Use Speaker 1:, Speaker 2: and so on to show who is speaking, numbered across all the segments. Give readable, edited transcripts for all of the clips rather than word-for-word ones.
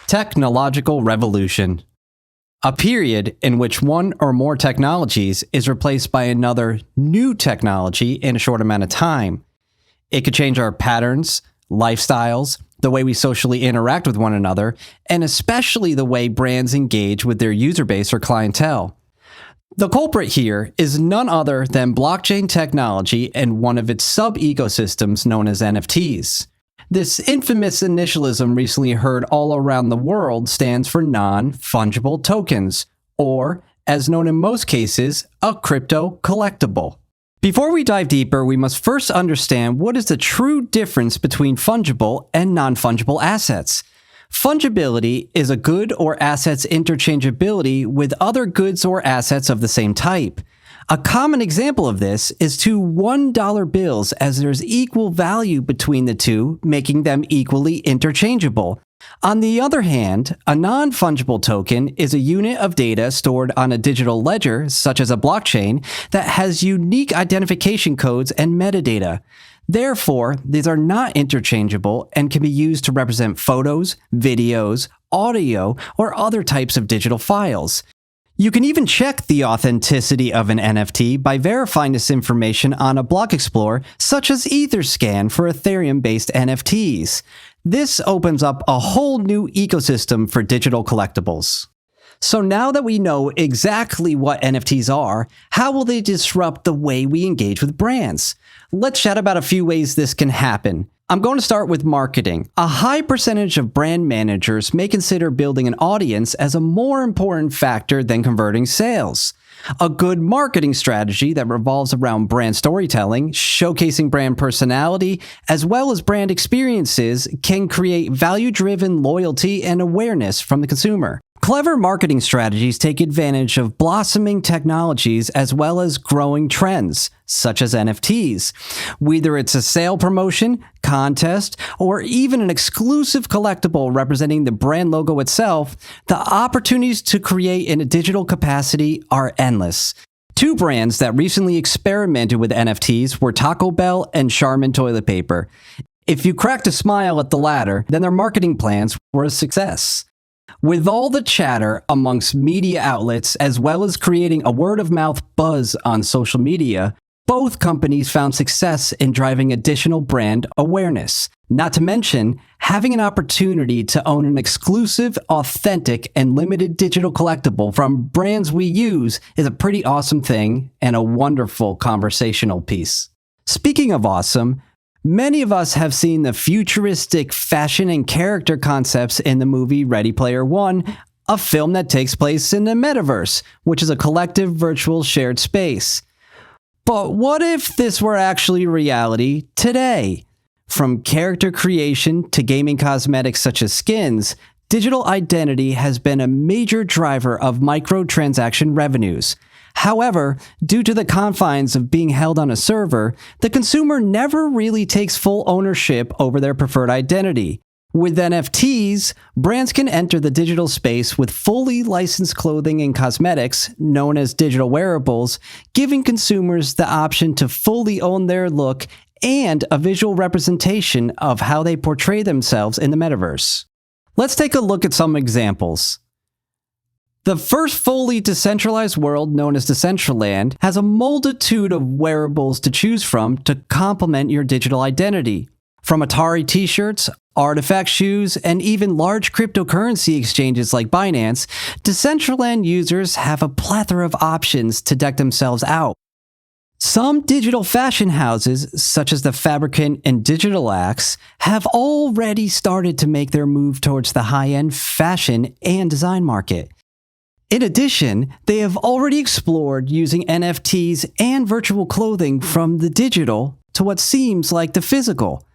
Speaker 1: Technological revolution. A period in which one or more technologies is replaced by another new technology in a short amount of time. It could change our patterns, lifestyles, the way we socially interact with one another, and especially the way brands engage with their user base or clientele. The culprit here is none other than blockchain technology and one of its sub-ecosystems known as NFTs. This infamous initialism recently heard all around the world stands for non-fungible tokens, or, as known in most cases, a crypto collectible. Before we dive deeper, we must first understand what is the true difference between fungible and non-fungible assets. Fungibility is a good or asset's interchangeability with other goods or assets of the same type. A common example of this is two $1 bills, as there's equal value between the two, making them equally interchangeable. On the other hand, a non-fungible token is a unit of data stored on a digital ledger, such as a blockchain, that has unique identification codes and metadata. Therefore, these are not interchangeable and can be used to represent photos, videos, audio, or other types of digital files. You can even check the authenticity of an NFT by verifying this information on a block explorer such as Etherscan for Ethereum-based NFTs. This opens up a whole new ecosystem for digital collectibles. So now that we know exactly what NFTs are, how will they disrupt the way we engage with brands? Let's chat about a few ways this can happen. I'm going to start with marketing. A high percentage of brand managers may consider building an audience as a more important factor than converting sales. A good marketing strategy that revolves around brand storytelling, showcasing brand personality, as well as brand experiences can create value-driven loyalty and awareness from the consumer. Clever marketing strategies take advantage of blossoming technologies as well as growing trends, such as NFTs. Whether it's a sale promotion, contest, or even an exclusive collectible representing the brand logo itself, the opportunities to create in a digital capacity are endless. Two brands that recently experimented with NFTs were Taco Bell and Charmin toilet paper. If you cracked a smile at the latter, then their marketing plans were a success. With all the chatter amongst media outlets, as well as creating a word-of-mouth buzz on social media, both companies found success in driving additional brand awareness. Not to mention, having an opportunity to own an exclusive, authentic, and limited digital collectible from brands we use is a pretty awesome thing and a wonderful conversational piece. Speaking of awesome, many of us have seen the futuristic fashion and character concepts in the movie Ready Player One, a film that takes place in the metaverse, which is a collective virtual shared space. But what if this were actually reality today? From character creation to gaming cosmetics such as skins, digital identity has been a major driver of microtransaction revenues. However, due to the confines of being held on a server, the consumer never really takes full ownership over their preferred identity. With NFTs, brands can enter the digital space with fully licensed clothing and cosmetics, known as digital wearables, giving consumers the option to fully own their look and a visual representation of how they portray themselves in the metaverse. Let's take a look at some examples. The first fully decentralized world, known as Decentraland, has a multitude of wearables to choose from to complement your digital identity. From Atari t-shirts, artifact shoes, and even large cryptocurrency exchanges like Binance, Decentraland users have a plethora of options to deck themselves out. Some digital fashion houses, such as the Fabricant and Digital Axe, have already started to make their move towards the high-end fashion and design market. In addition, they have already explored using NFTs and virtual clothing from the digital to what seems like the physical.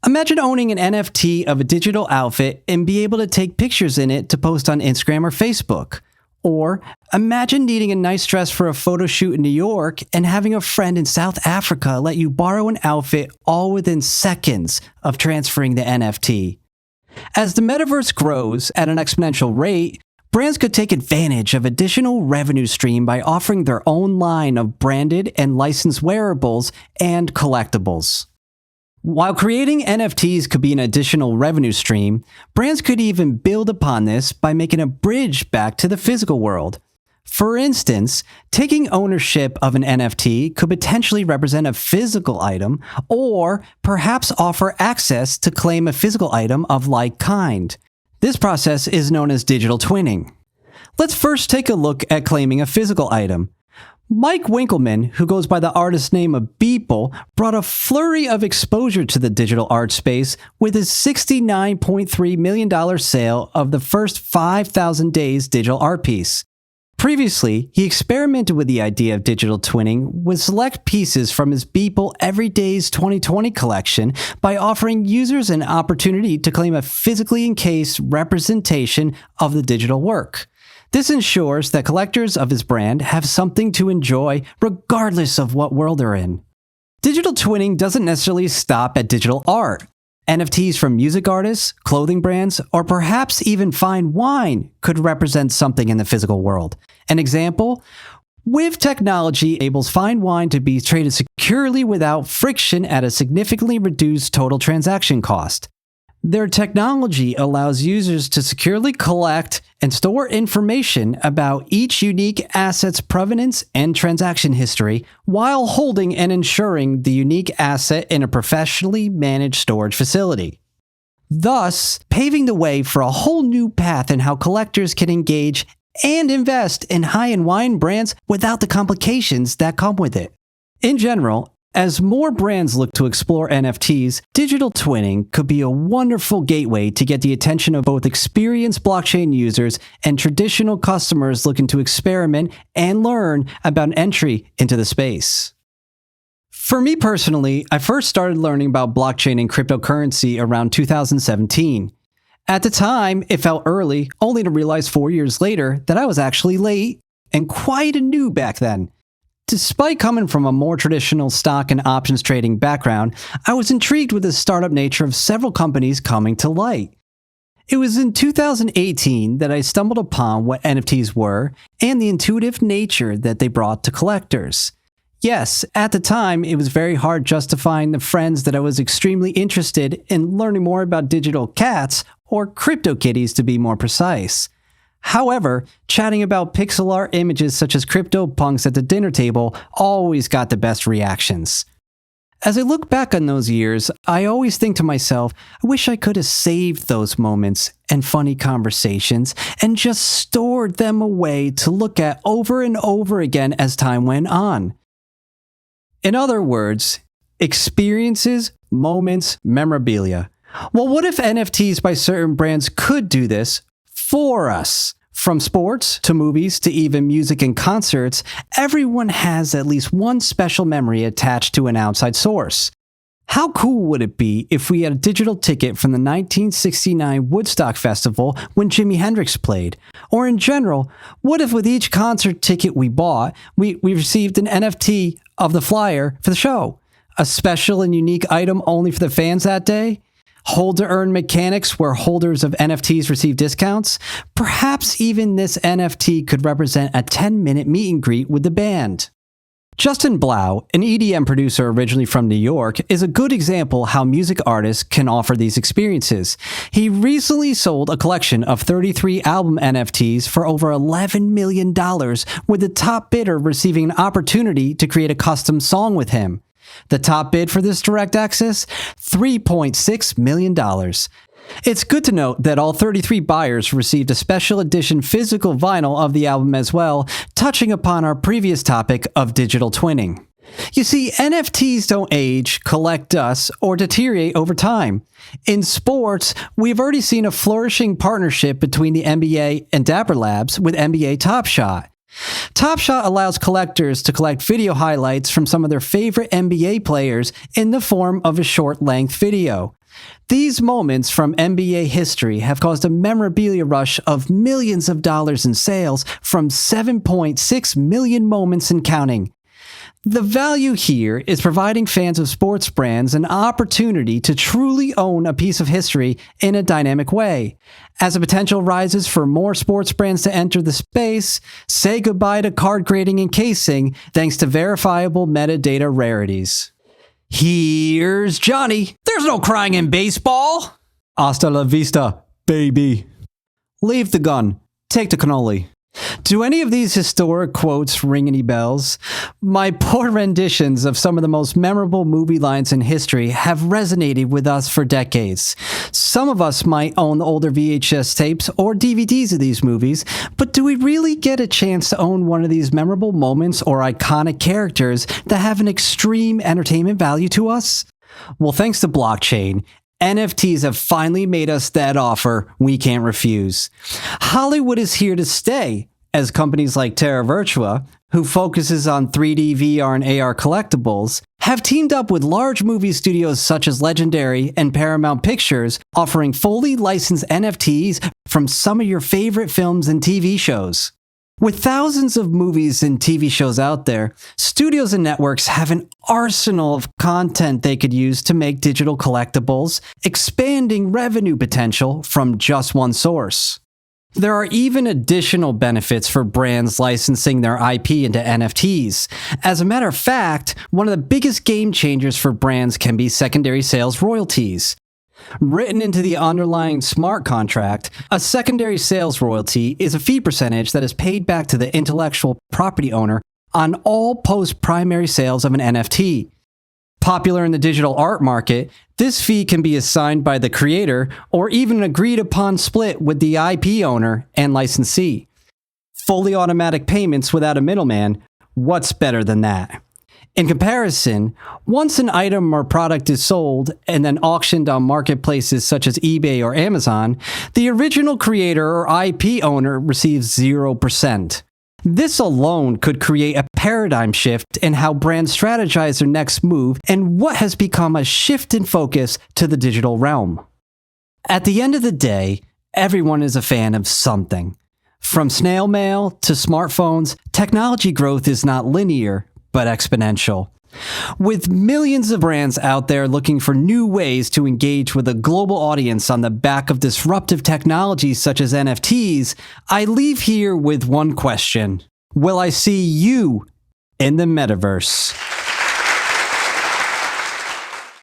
Speaker 1: Imagine owning an NFT of a digital outfit and be able to take pictures in it to post on Instagram or Facebook. Or imagine needing a nice dress for a photo shoot in New York and having a friend in South Africa let you borrow an outfit all within seconds of transferring the NFT. As the metaverse grows at an exponential rate, brands could take advantage of additional revenue stream by offering their own line of branded and licensed wearables and collectibles. While creating NFTs could be an additional revenue stream, brands could even build upon this by making a bridge back to the physical world. For instance, taking ownership of an NFT could potentially represent a physical item, or perhaps offer access to claim a physical item of like kind. This process is known as digital twinning. Let's first take a look at claiming a physical item. Mike Winkleman, who goes by the artist name of Beeple, brought a flurry of exposure to the digital art space with his $69.3 million sale of the first 5,000 days digital art piece. Previously, he experimented with the idea of digital twinning with select pieces from his Beeple Everyday's 2020 collection by offering users an opportunity to claim a physically encased representation of the digital work. This ensures that collectors of his brand have something to enjoy regardless of what world they're in. Digital twinning doesn't necessarily stop at digital art. NFTs from music artists, clothing brands, or perhaps even fine wine could represent something in the physical world. An example? With technology enables fine wine to be traded securely without friction at a significantly reduced total transaction cost. Their technology allows users to securely collect and store information about each unique asset's provenance and transaction history while holding and ensuring the unique asset in a professionally managed storage facility, thus paving the way for a whole new path in how collectors can engage and invest in high-end wine brands without the complications that come with it. In general, as more brands look to explore NFTs, digital twinning could be a wonderful gateway to get the attention of both experienced blockchain users and traditional customers looking to experiment and learn about entry into the space. For me personally, I first started learning about blockchain and cryptocurrency around 2017. At the time, it felt early, only to realize 4 years later that I was actually late and quite a noob back then. Despite coming from a more traditional stock and options trading background, I was intrigued with the startup nature of several companies coming to light. It was in 2018 that I stumbled upon what NFTs were and the intuitive nature that they brought to collectors. Yes, at the time, it was very hard justifying the friends that I was extremely interested in learning more about digital cats, or CryptoKitties to be more precise. However, chatting about pixel art images such as CryptoPunks at the dinner table always got the best reactions. As I look back on those years, I always think to myself, I wish I could have saved those moments and funny conversations and just stored them away to look at over and over again as time went on. In other words, experiences, moments, memorabilia. Well, what if NFTs by certain brands could do this for us? From sports to movies to even music and concerts, everyone has at least one special memory attached to an outside source. How cool would it be if we had a digital ticket from the 1969 Woodstock Festival when Jimi Hendrix played? Or in general, what if with each concert ticket we bought, we received an NFT of the flyer for the show? A special and unique item only for the fans that day? Hold-to-earn mechanics where holders of NFTs receive discounts? Perhaps even this NFT could represent a 10-minute meet and greet with the band. Justin Blau, an EDM producer originally from New York, is a good example how music artists can offer these experiences. He recently sold a collection of 33 album NFTs for over $11 million, with the top bidder receiving an opportunity to create a custom song with him. The top bid for this direct access? $3.6 million. It's good to note that all 33 buyers received a special edition physical vinyl of the album as well, touching upon our previous topic of digital twinning. You see, NFTs don't age, collect dust, or deteriorate over time. In sports, we've already seen a flourishing partnership between the NBA and Dapper Labs with NBA Top Shot. Top Shot allows collectors to collect video highlights from some of their favorite NBA players in the form of a short-length video. These moments from NBA history have caused a memorabilia rush of millions of dollars in sales from 7.6 million moments and counting. The value here is providing fans of sports brands an opportunity to truly own a piece of history in a dynamic way. As the potential rises for more sports brands to enter the space, say goodbye to card grading and casing thanks to verifiable metadata rarities. Here's Johnny. There's no crying in baseball. Hasta la vista, baby. Leave the gun. Take the cannoli. Do any of these historic quotes ring any bells? My poor renditions of some of the most memorable movie lines in history have resonated with us for decades. Some of us might own older VHS tapes or DVDs of these movies, but do we really get a chance to own one of these memorable moments or iconic characters that have an extreme entertainment value to us? Well, thanks to blockchain, NFTs have finally made us that offer we can't refuse. Hollywood is here to stay, as companies like Terra Virtua, who focuses on 3D, VR, and AR collectibles, have teamed up with large movie studios such as Legendary and Paramount Pictures, offering fully licensed NFTs from some of your favorite films and TV shows. With thousands of movies and TV shows out there, studios and networks have an arsenal of content they could use to make digital collectibles, expanding revenue potential from just one source. There are even additional benefits for brands licensing their IP into NFTs. As a matter of fact, one of the biggest game changers for brands can be secondary sales royalties. Written into the underlying smart contract, a secondary sales royalty is a fee percentage that is paid back to the intellectual property owner on all post-primary sales of an NFT. Popular in the digital art market, this fee can be assigned by the creator or even an agreed-upon split with the IP owner and licensee. Fully automatic payments without a middleman, what's better than that? In comparison, once an item or product is sold and then auctioned on marketplaces such as eBay or Amazon, the original creator or IP owner receives 0%. This alone could create a paradigm shift in how brands strategize their next move and what has become a shift in focus to the digital realm. At the end of the day, everyone is a fan of something. From snail mail to smartphones, technology growth is not linear, but exponential. With millions of brands out there looking for new ways to engage with a global audience on the back of disruptive technologies such as NFTs, I leave here with one question. Will I see you in the metaverse?